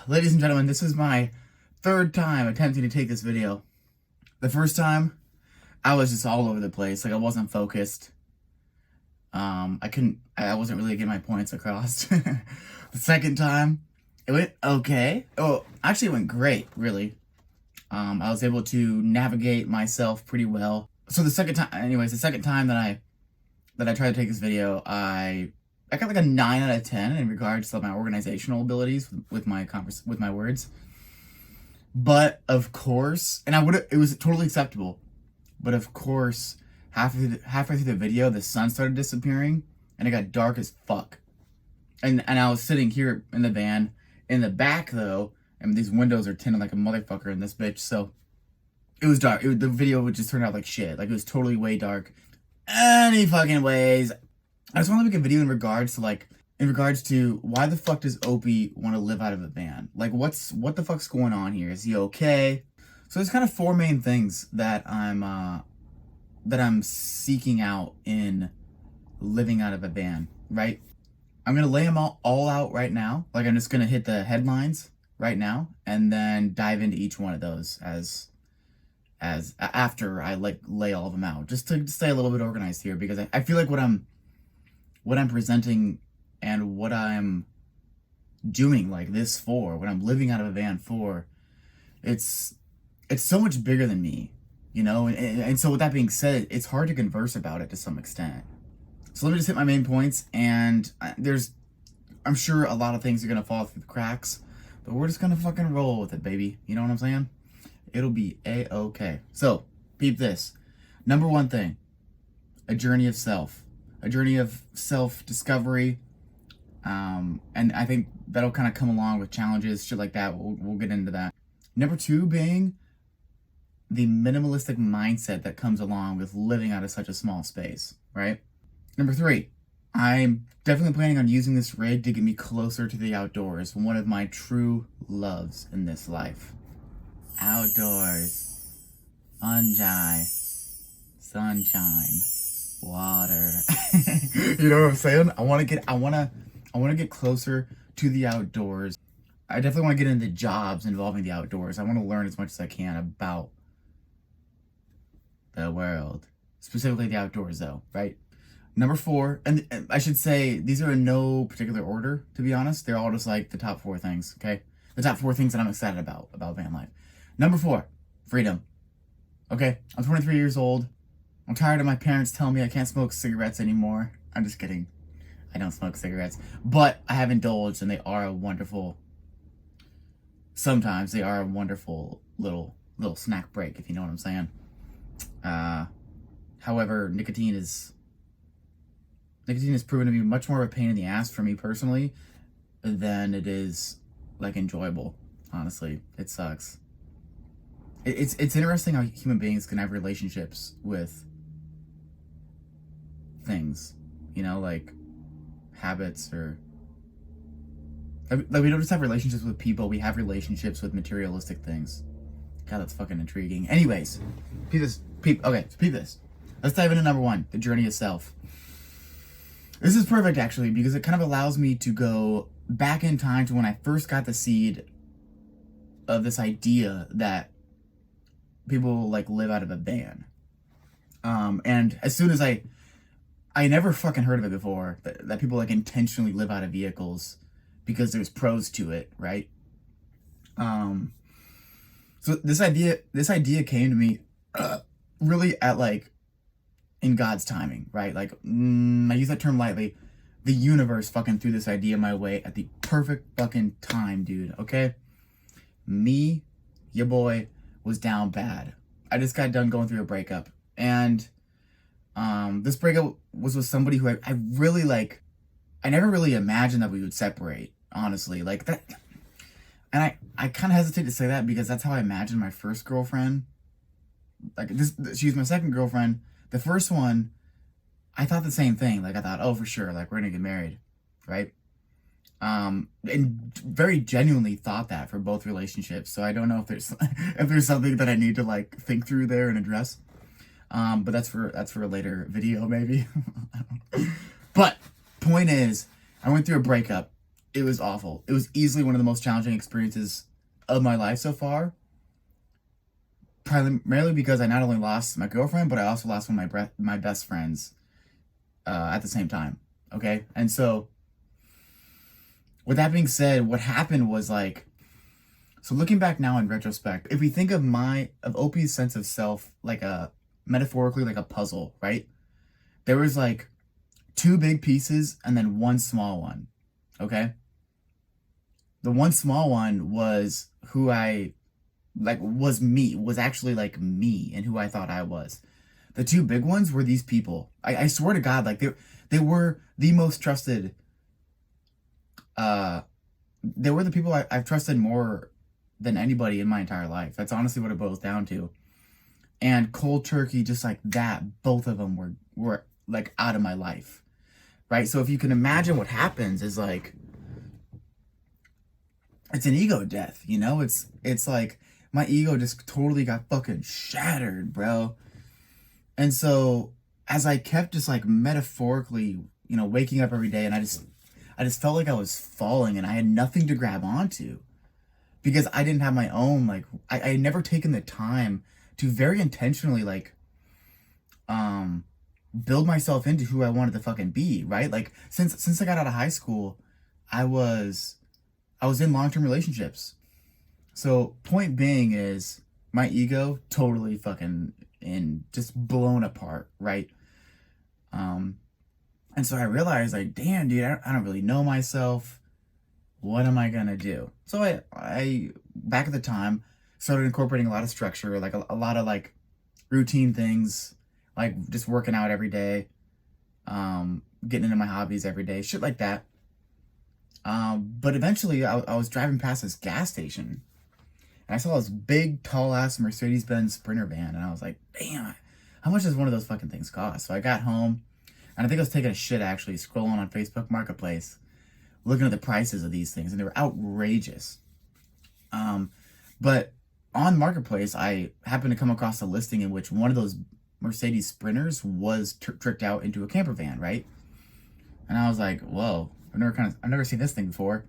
Ladies and gentlemen, this is my third time attempting to take this video. The first time, I was just all over the place. Like, I wasn't focused. I wasn't really getting my points across. The second time, it went okay. Oh, actually it went great, really. I was able to navigate myself pretty well. So the second time that I tried to take this video, I got like a 9 out of 10 in regards to my organizational abilities with my words. But of course, it was totally acceptable. But of course, halfway through the video, the sun started disappearing and it got dark as fuck. And I was sitting here in the van. In the back though, and these windows are tinted like a motherfucker in this bitch, so it was dark. The video would just turn out like shit. Like, it was totally way dark. Any fucking ways. I just want to make a video in regards to why the fuck does Opie want to live out of a van? Like, what the fuck's going on here? Is he okay? So there's kind of 4 main things that I'm seeking out in living out of a van, right? I'm gonna lay them all out right now. Like, I'm just gonna hit the headlines right now and then dive into each one of those as after I lay all of them out, just to stay a little bit organized here, because I feel like what I'm presenting and what I'm doing like this for, what I'm living out of a van for, it's so much bigger than me, you know? And so with that being said, it's hard to converse about it to some extent. So let me just hit my main points, and I'm sure a lot of things are gonna fall through the cracks, but we're just gonna fucking roll with it, baby. You know what I'm saying? It'll be A-okay. So, peep this. Number 1 thing, a journey of self. A journey of self-discovery, and I think that'll kind of come along with challenges, shit like that. We'll get into that. Number 2 being the minimalistic mindset that comes along with living out of such a small space, right? Number 3, I'm definitely planning on using this rig to get me closer to the outdoors, one of my true loves in this life. Outdoors, fungi, sunshine, water. You know what I'm saying? I want to get closer to the outdoors. I definitely want to get into jobs involving the outdoors. I want to learn as much as I can about the world, specifically the outdoors though, right? Number 4, and I should say these are in no particular order, to be honest. They're all just like the top 4 things, okay? The top 4 things that I'm excited about van life. Number 4, freedom. Okay, I'm 23 years old. I'm tired of my parents telling me I can't smoke cigarettes anymore. I'm just kidding. I don't smoke cigarettes. But I have indulged, and sometimes they are a wonderful little snack break, if you know what I'm saying. However, nicotine has proven to be much more of a pain in the ass for me personally than it is, like, enjoyable. Honestly, it sucks. It's interesting how human beings can have relationships with things, you know, like habits, or like, we don't just have relationships with people, we have relationships with materialistic things. God, that's fucking intriguing. Anyways, peep this. Let's dive into number 1, the journey of self. This is perfect, actually, because it kind of allows me to go back in time to when I first got the seed of this idea that people like live out of a van. And as soon as I never fucking heard of it before, that people like intentionally live out of vehicles because there's pros to it, right? So this idea came to me really at like in God's timing, right? Like, I use that term lightly. The universe fucking threw this idea my way at the perfect fucking time, dude, okay? Me, your boy, was down bad. I just got done going through a breakup. And this breakup was with somebody who I really like. I never really imagined that we would separate, honestly. Like that. And I kind of hesitate to say that because that's how I imagined my first girlfriend. Like, she was my second girlfriend. The first one, I thought the same thing. Like, I thought, oh, for sure, like, we're gonna get married, right? And very genuinely thought that for both relationships. So I don't know if there's something that I need to like think through there and address. But that's for a later video, maybe. But point is, I went through a breakup. It was awful. It was easily one of the most challenging experiences of my life so far. Primarily because I not only lost my girlfriend, but I also lost one of my best friends at the same time. Okay? And so, with that being said, what happened was like, so looking back now in retrospect, if we think of Opie's sense of self like metaphorically like a puzzle, right? There was like two big pieces and then one small one. Okay? The one small one was who I was actually like me and who I thought I was. The two big ones were these people. I swear to God, like they were the most trusted. They were the people I've trusted more than anybody in my entire life. That's honestly what it boils down to. And cold turkey, just like that, both of them were like out of my life, right? So if you can imagine what happens is like, it's an ego death, you know? It's like my ego just totally got fucking shattered, bro. And so as I kept just like metaphorically, you know, waking up every day, and I just felt like I was falling and I had nothing to grab onto because I didn't have my own, like, I had never taken the time to very intentionally like build myself into who I wanted to fucking be, right? Like since I got out of high school, I was in long-term relationships. So point being is my ego totally fucking just blown apart, right? And so I realized like, damn, dude, I don't really know myself. What am I gonna do? So I back at the time started incorporating a lot of structure, like a lot of like routine things, like just working out every day, getting into my hobbies every day, shit like that. But eventually I was driving past this gas station and I saw this big, tall ass Mercedes-Benz Sprinter van. And I was like, damn, how much does one of those fucking things cost? So I got home and I think I was taking a shit actually, scrolling on Facebook Marketplace, looking at the prices of these things, and they were outrageous. But on Marketplace, I happened to come across a listing in which one of those Mercedes Sprinters was tricked out into a camper van, right? And I was like, whoa, I've never seen this thing before.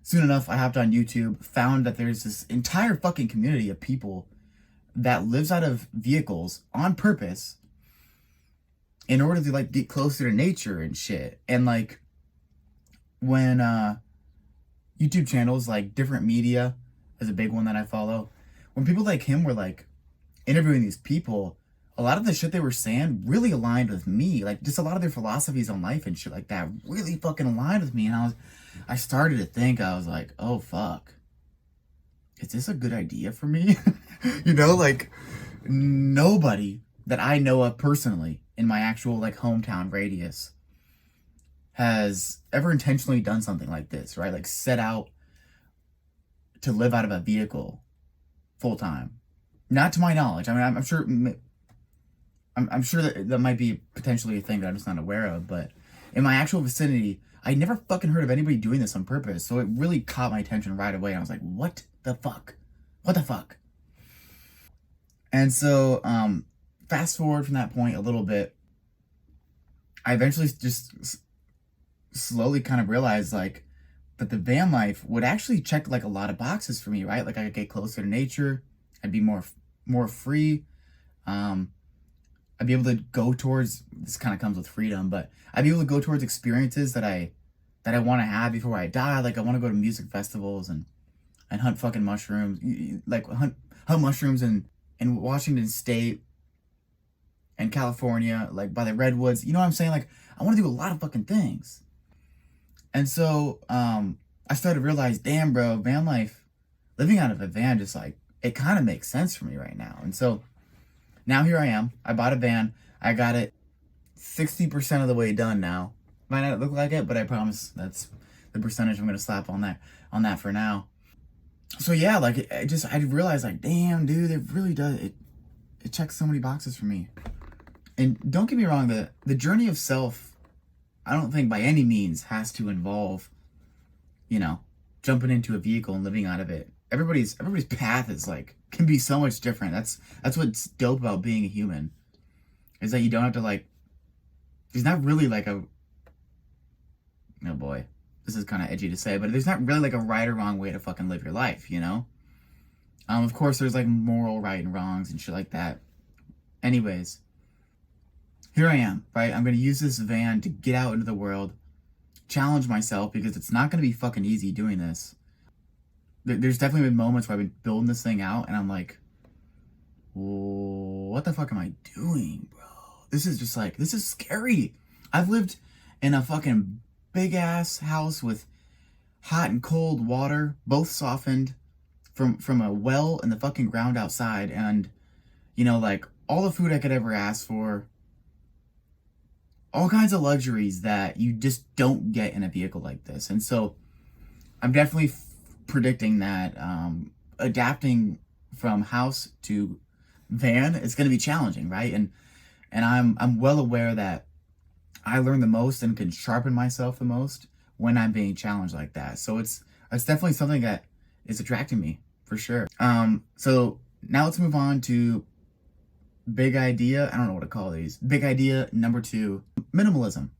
Soon enough, I hopped on YouTube, found that there's this entire fucking community of people that lives out of vehicles on purpose in order to like get closer to nature and shit. And like when YouTube channels like Different Media is a big one that I follow. When people like him were like interviewing these people, a lot of the shit they were saying really aligned with me. Like just a lot of their philosophies on life and shit like that really fucking aligned with me. And I started to think, I was like, oh fuck, is this a good idea for me? You know, like nobody that I know of personally in my actual like hometown radius has ever intentionally done something like this, right? Like set out to live out of a vehicle full time. Not to my knowledge. I mean, I'm sure that might be potentially a thing that I'm just not aware of, but in my actual vicinity, I never fucking heard of anybody doing this on purpose. So it really caught my attention right away. I was like, what the fuck? What the fuck? And so, fast forward from that point a little bit, I eventually just slowly kind of realized like that the van life would actually check like a lot of boxes for me, right? Like I could get closer to nature. I'd be more free. I'd be able to go towards, this kind of comes with freedom, but I'd be able to go towards experiences that I want to have before I die. Like I want to go to music festivals and hunt fucking mushrooms, like hunt mushrooms in Washington State and California, like by the redwoods. You know what I'm saying? Like I want to do a lot of fucking things. And so I started to realize, damn, bro, van life, living out of a van, just like, it kind of makes sense for me right now. And so now here I am. I bought a van. I got it 60% of the way done now. Might not look like it, but I promise that's the percentage I'm going to slap on that for now. So yeah, like I realized like, damn, dude, it really does. It checks so many boxes for me. And don't get me wrong, the journey of self, I don't think by any means has to involve, you know, jumping into a vehicle and living out of it. Everybody's path is like, can be so much different. That's what's dope about being a human, is that you don't have to like, there's not really like oh boy, this is kind of edgy to say, but there's not really like a right or wrong way to fucking live your life, you know? Of course, there's like moral right and wrongs and shit like that. Anyways, here I am, right? I'm gonna use this van to get out into the world, challenge myself, because it's not gonna be fucking easy doing this. There's definitely been moments where I've been building this thing out and I'm like, what the fuck am I doing, bro? This is just like, this is scary. I've lived in a fucking big ass house with hot and cold water, both softened from a well in the fucking ground outside, and you know, like all the food I could ever ask for, all kinds of luxuries that you just don't get in a vehicle like this. And so I'm definitely predicting that adapting from house to van is going to be challenging, right? And I'm well aware that I learn the most and can sharpen myself the most when I'm being challenged like that. So it's definitely something that is attracting me for sure. So now let's move on to big idea. I don't know what to call these. Big idea number 2, minimalism,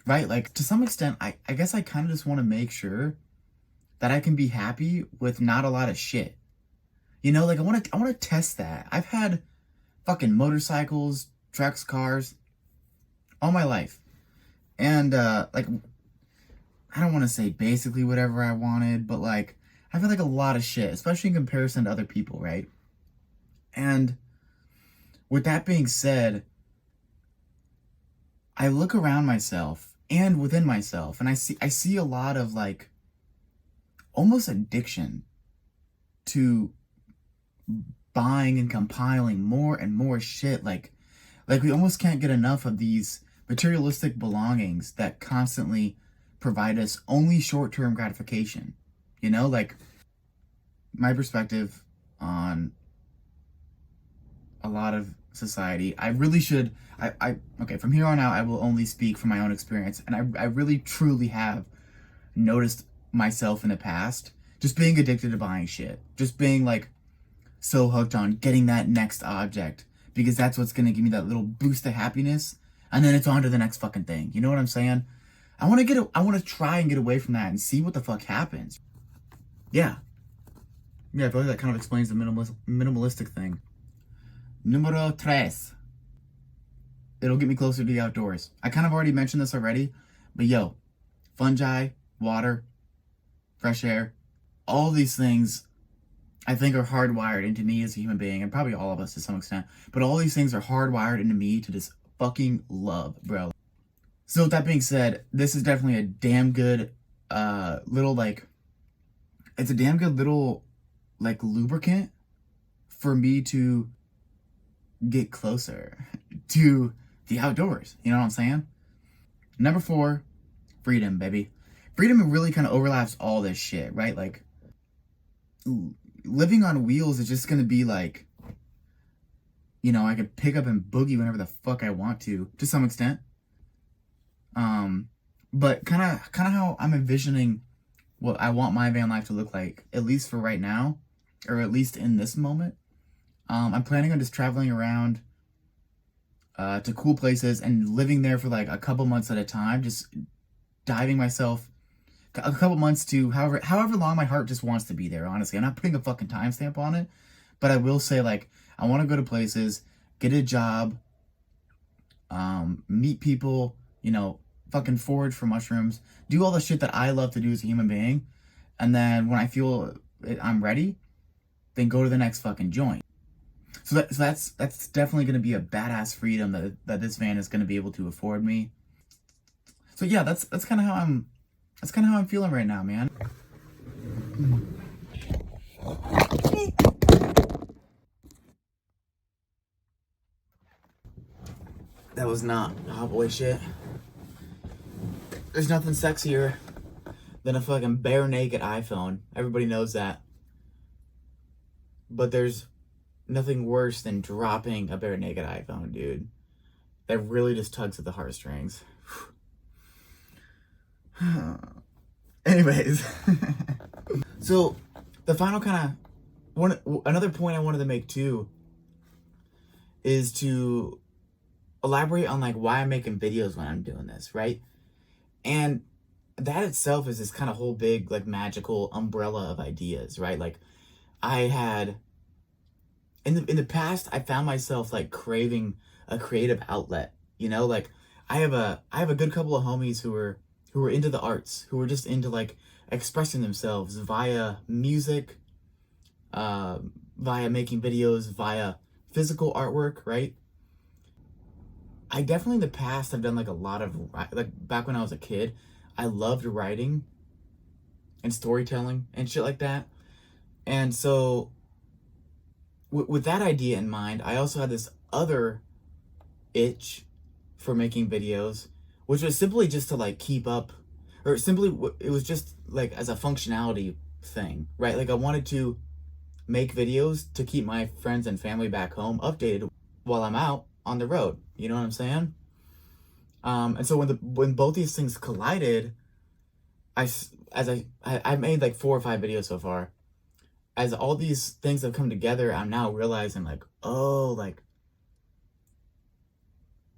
right? Like to some extent, I guess I kind of just want to make sure that I can be happy with not a lot of shit. You know, like I want to test that. I've had fucking motorcycles, trucks, cars all my life. And like I don't want to say basically whatever I wanted, but like I've had like a lot of shit, especially in comparison to other people, right? And with that being said, I look around myself and within myself and I see a lot of like almost addiction to buying and compiling more and more shit. Like we almost can't get enough of these materialistic belongings that constantly provide us only short-term gratification. You know, like my perspective on a lot of society, I really should, okay, from here on out, I will only speak from my own experience. And I really truly have noticed myself in the past just being addicted to buying shit, just being like so hooked on getting that next object because that's what's going to give me that little boost of happiness. And then it's on to the next fucking thing. You know what I'm saying? I want to try and get away from that and see what the fuck happens. Yeah, I feel like that kind of explains the minimalistic thing. Numero 3. It'll get me closer to the outdoors. I kind of already mentioned this already, but yo, fungi, water, fresh air, all these things I think are hardwired into me as a human being, and probably all of us to some extent, but all these things are hardwired into me to just fucking love, bro. So with that being said, this is definitely a damn good little like, it's a damn good little like lubricant for me to get closer to the outdoors. You know what I'm saying? Number 4, freedom, baby. Freedom really kind of overlaps all this shit, right? Like, living on wheels is just gonna be like, you know, I could pick up and boogie whenever the fuck I want to some extent. But kind of how I'm envisioning what I want my van life to look like, at least for right now, or at least in this moment. I'm planning on just traveling around to cool places and living there for like a couple months at a time, just diving myself a couple months to however long my heart just wants to be there, honestly. I'm not putting a fucking timestamp on it, but I will say, like, I want to go to places, get a job, meet people, you know, fucking forage for mushrooms, do all the shit that I love to do as a human being, and then when I feel I'm ready, then go to the next fucking joint. So that's definitely going to be a badass freedom that this van is going to be able to afford me. So yeah, that's kind of how I'm feeling right now, man. That was not hot boy shit. There's nothing sexier than a fucking bare naked iPhone. Everybody knows that. But there's nothing worse than dropping a bare naked iPhone, dude. That really just tugs at the heartstrings. Anyways. So, the final another point I wanted to make too is to elaborate on like why I'm making videos when I'm doing this, right? And that itself is this kind of whole big, like, magical umbrella of ideas, right? Like, I had in the past, I found myself like craving a creative outlet. You know, like I have a good couple of homies who are into the arts, who are just into like expressing themselves via music, uh, via making videos, via physical artwork, right? I definitely in the past have done like a lot of like back when I was a kid, I loved writing and storytelling and shit like that. And so with that idea in mind, I also had this other itch for making videos, which was simply just to like keep up, or simply it was just like as a functionality thing, right? Like I wanted to make videos to keep my friends and family back home updated while I'm out on the road. You know what I'm saying? And so when both these things collided, I made like 4 or 5 videos so far. As all these things have come together, I'm now realizing like, oh, like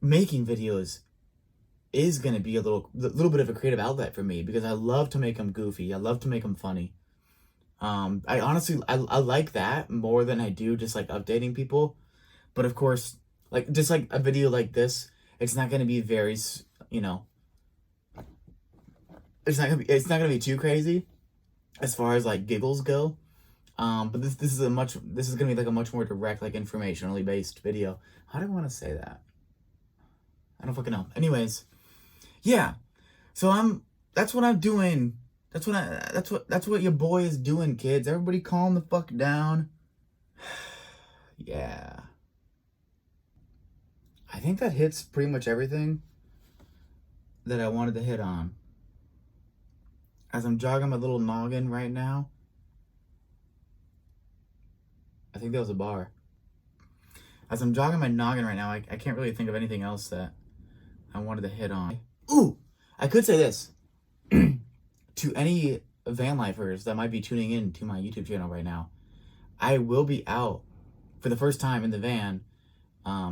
making videos is going to be a little bit of a creative outlet for me because I love to make them goofy. I love to make them funny. I honestly I like that more than I do just like updating people. But of course, like just like a video like this, it's not going to be very, you know, it's not going to be too crazy as far as like giggles go. But this is going to be like a much more direct, like informationally based video. How do I want to say that? I don't fucking know. Anyways, yeah. So that's what I'm doing. That's what your boy is doing, kids. Everybody calm the fuck down. Yeah. I think that hits pretty much everything that I wanted to hit on. As I'm jogging my little noggin right now, I think that was a bar. As I'm jogging my noggin right now, I can't really think of anything else that I wanted to hit on. Ooh, I could say this. To any van lifers that might be tuning in to my YouTube channel right now, I will be out for the first time in the van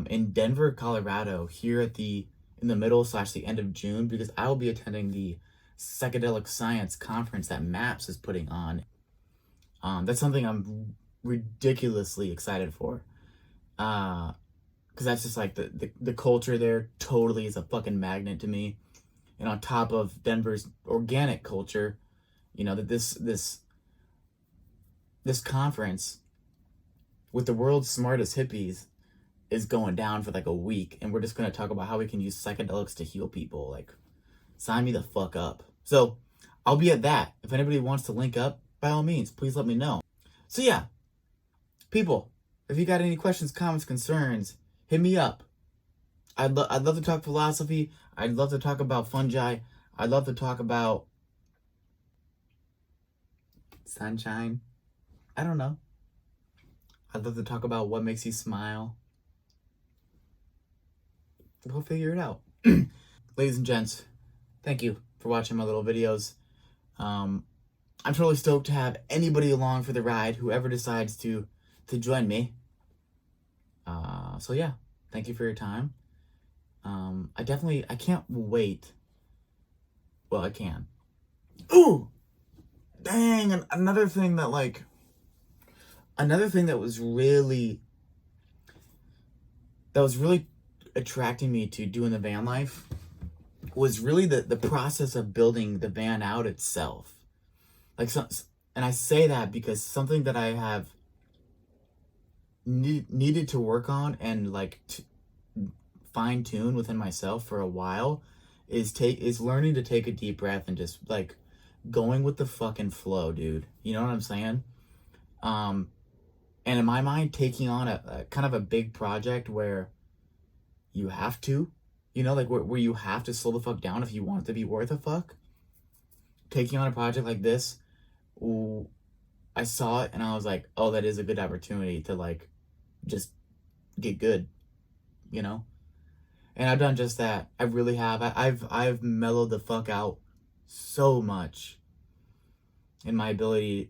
in Denver, Colorado, here in the middle / the end of June, because I will be attending the psychedelic science conference that MAPS is putting on. That's something I'm ridiculously excited for. Because that's just like the culture there totally is a fucking magnet to me. And on top of Denver's organic culture, you know, that this conference with the world's smartest hippies is going down for like a week, and we're just going to talk about how we can use psychedelics to heal people. Like, sign me the fuck up. So I'll be at that. If anybody wants to link up, by all means, please let me know. So yeah, people, if you got any questions, comments, concerns, hit me up. I'd love to talk philosophy. I'd love to talk about fungi. I'd love to talk about sunshine. I don't know. I'd love to talk about what makes you smile. We'll figure it out. Ladies and gents, thank you for watching my little videos. I'm totally stoked to have anybody along for the ride, whoever decides to join me. So yeah, thank you for your time. I can't wait. Well, I can. Ooh! Dang, another thing that was really attracting me to doing the van life was really the process of building the van out itself. Like, and I say that because something that I have needed to work on and like fine tune within myself for a while is learning to take a deep breath and just like going with the fucking flow, dude. You know what I'm saying? And in my mind, taking on a kind of a big project where you have to, you know, like where you have to slow the fuck down if you want it to be worth a fuck. Taking on a project like this, ooh, I saw it and I was like, oh, that is a good opportunity to like just get good, you know? And I've done just that. I really have. I've mellowed the fuck out so much in my ability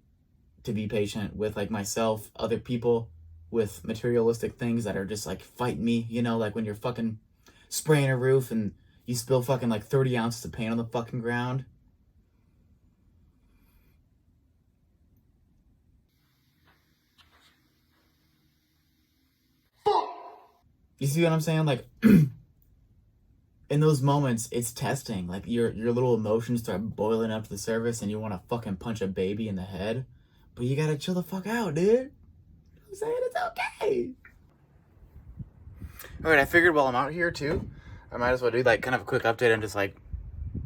to be patient with like myself, other people, with materialistic things that are just like fighting me, you know, like when you're fucking spraying a roof and you spill fucking like 30 ounces of paint on the fucking ground. You see what I'm saying? Like, in those moments, it's testing. Like, your little emotions start boiling up to the surface and you want to fucking punch a baby in the head. But you gotta chill the fuck out, dude. I'm saying it's okay. Alright, I figured while I'm out here, too, I might as well do, like, kind of a quick update on just, like,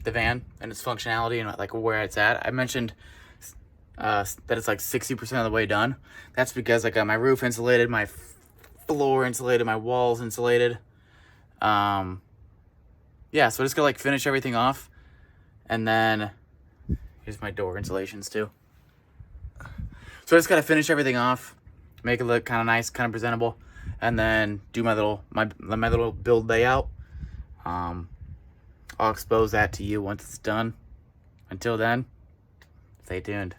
the van and its functionality and, like, where it's at. I mentioned that it's, like, 60% of the way done. That's because I got my roof insulated, my floor insulated, my walls insulated. Yeah, so I just gotta, like, finish everything off. And then, here's my door insulations, too. So I just gotta finish everything off, make it look kind of nice, kind of presentable, and then do my little build layout. I'll expose that to you once it's done. Until then, stay tuned.